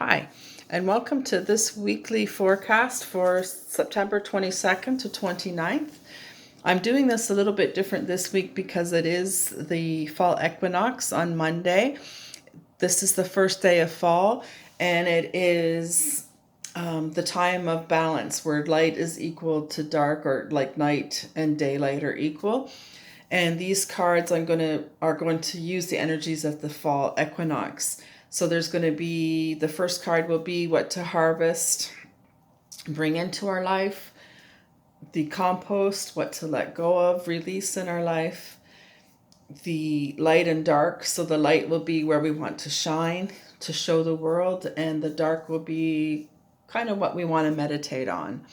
Hi, and welcome to this weekly forecast for September 22nd to 29th. I'm doing this a little bit different this week because it is the fall equinox on Monday. This is the first day of fall, and it is the time of balance where light is equal to dark, or like night and daylight are equal. And these cards are going to use the energies of the fall equinox. So there's going to be, the first card will be what to harvest, bring into our life. The compost, what to let go of, release in our life. The light and dark, so the light will be where we want to shine, to show the world, and the dark will be kind of what we want to meditate on.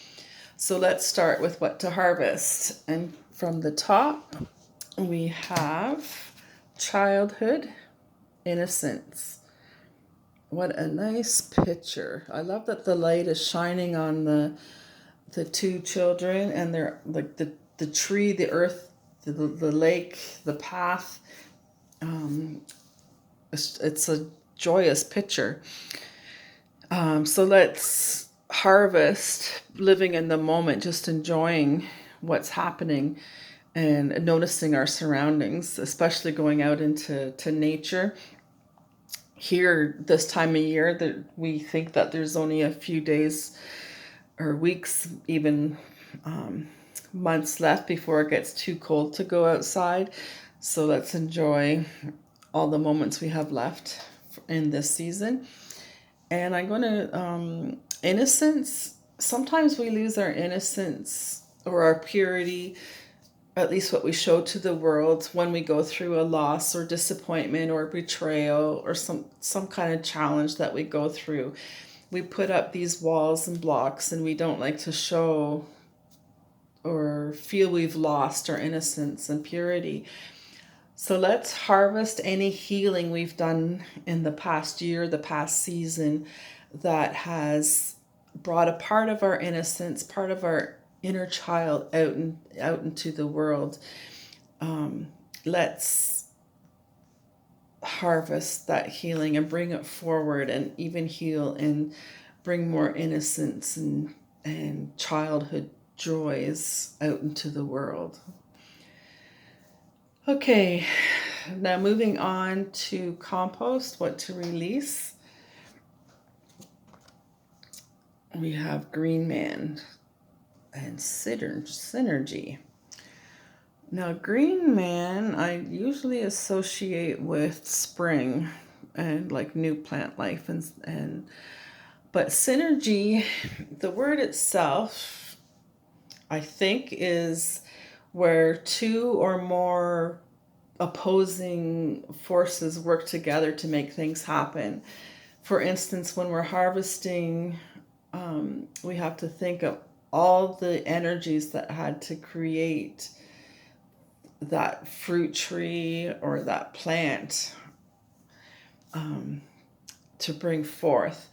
So let's start with what to harvest. And from the top, we have childhood, innocence. What a nice picture. I love that the light is shining on the two children, and they're like the tree, the earth, the lake, the path. It's a joyous picture. So let's harvest living in the moment, just enjoying what's happening and noticing our surroundings, especially going out into nature. Here, this time of year, that we think that there's only a few days or weeks, even months left before it gets too cold to go outside. So let's enjoy all the moments we have left in this season. And I'm going to, innocence, sometimes we lose our innocence or our purity, at least what we show to the world, when we go through a loss or disappointment or betrayal or some kind of challenge that we go through. We put up these walls and blocks, and we don't like to show or feel we've lost our innocence and purity. So let's harvest any healing we've done in the past year, the past season, that has brought a part of our innocence, part of our inner child out into the world. Let's harvest that healing and bring it forward, and even heal and bring more innocence and childhood joys out into the world. Okay, now moving on to compost, what to release. We have Green Man and Synergy. Now, Green Man, I usually associate with spring and like new plant life, but Synergy, the word itself, I think, is where two or more opposing forces work together to make things happen. For instance, when we're harvesting, we have to think of all the energies that had to create that fruit tree or that plant to bring forth.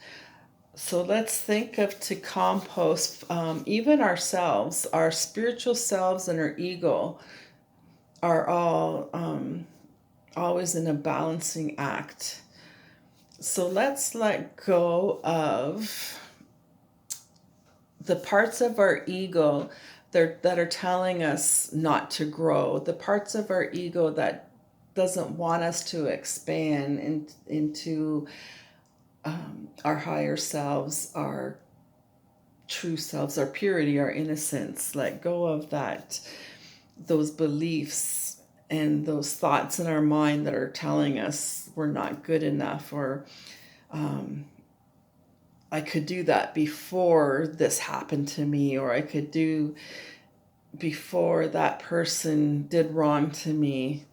So let's think of to compost, even ourselves, our spiritual selves and our ego are all always in a balancing act. So let's let go of the parts of our ego that are telling us not to grow, the parts of our ego that doesn't want us to expand into our higher selves, our true selves, our purity, our innocence. Let go of those beliefs and those thoughts in our mind that are telling us we're not good enough, or I could do that before this happened to me, or I could do before that person did wrong to me.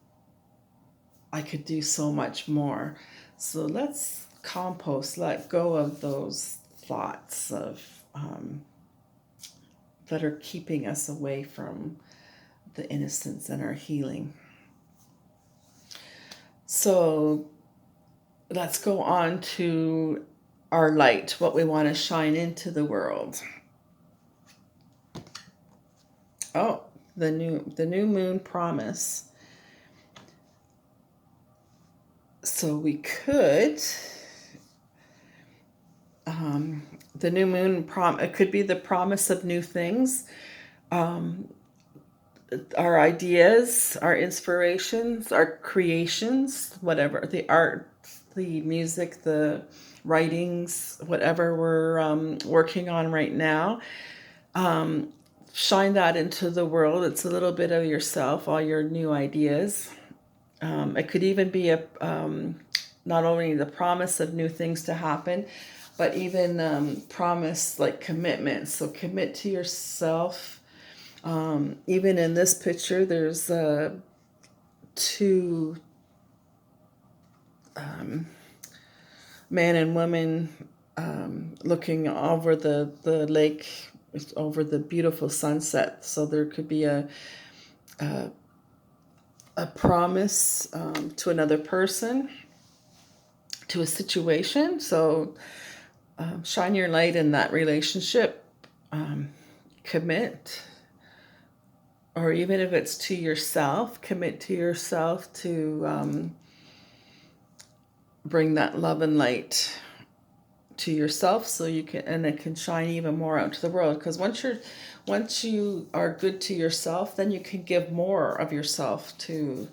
I could do so much more. So let's compost, let go of those thoughts of that are keeping us away from the innocence and our healing. So let's go on to our light, what we want to shine into the world. Oh, the new moon promise. So we could The new moon, it could be the promise of new things, our ideas, our inspirations, our creations, whatever, the art, the music, the writings, whatever we're working on right now. Shine that into the world. It's a little bit of yourself, all your new ideas. It could even be not only the promise of new things to happen, but even promise like commitment. So commit to yourself. Even in this picture, there's two man and woman looking over the lake, over the beautiful sunset. So there could be a promise to another person, to a situation. So shine your light in that relationship, commit, or even if it's to yourself, commit to yourself to bring that love and light to yourself, so you can, and it can shine even more out to the world. Because once you are good to yourself, then you can give more of yourself to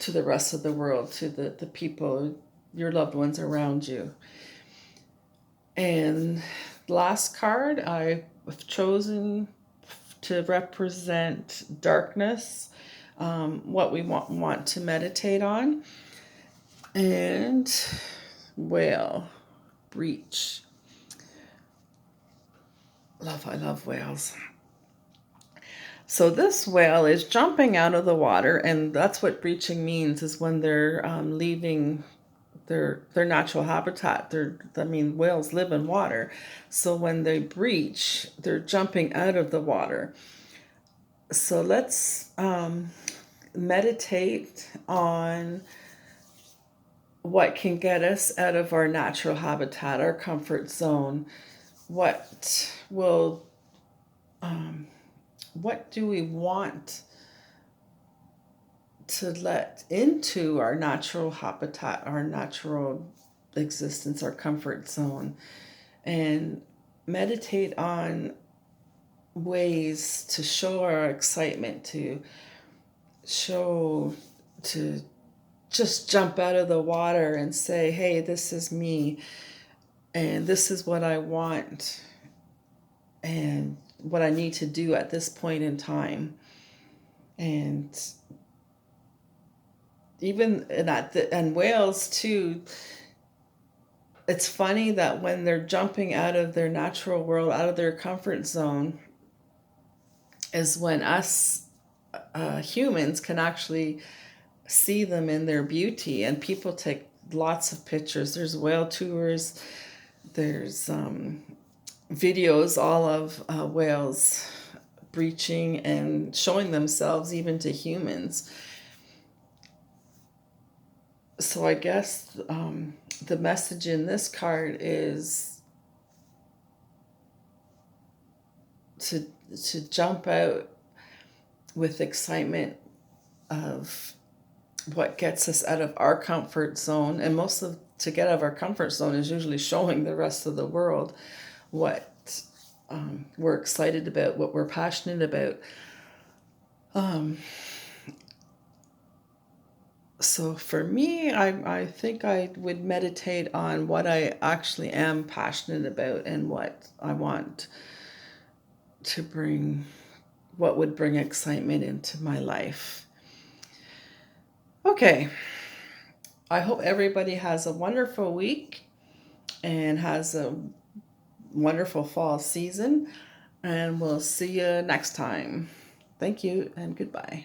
the rest of the world, to the people, your loved ones around you. And last card I've chosen to represent darkness, what we want to meditate on. And whale, breach. I love whales. So this whale is jumping out of the water, and that's what breaching means, is when they're leaving their natural habitat. Whales live in water. So when they breach, they're jumping out of the water. So let's meditate on what can get us out of our natural habitat, our comfort zone. What do we want to let into our natural habitat, our natural existence, our comfort zone? And meditate on ways to show our excitement, to just jump out of the water and say, hey, this is me, and this is what I want, and what I need to do at this point in time. And and whales too, it's funny that when they're jumping out of their natural world, out of their comfort zone, is when us humans can actually see them in their beauty. And people take lots of pictures. There's whale tours, there's videos, all of whales breaching and showing themselves even to humans. So I guess the message in this card is to jump out with excitement of what gets us out of our comfort zone. And to get out of our comfort zone is usually showing the rest of the world what we're excited about, what we're passionate about. So for me, I think I would meditate on what I actually am passionate about and what I want to bring, what would bring excitement into my life. Okay. I hope everybody has a wonderful week and has a wonderful fall season, and we'll see you next time. Thank you and goodbye.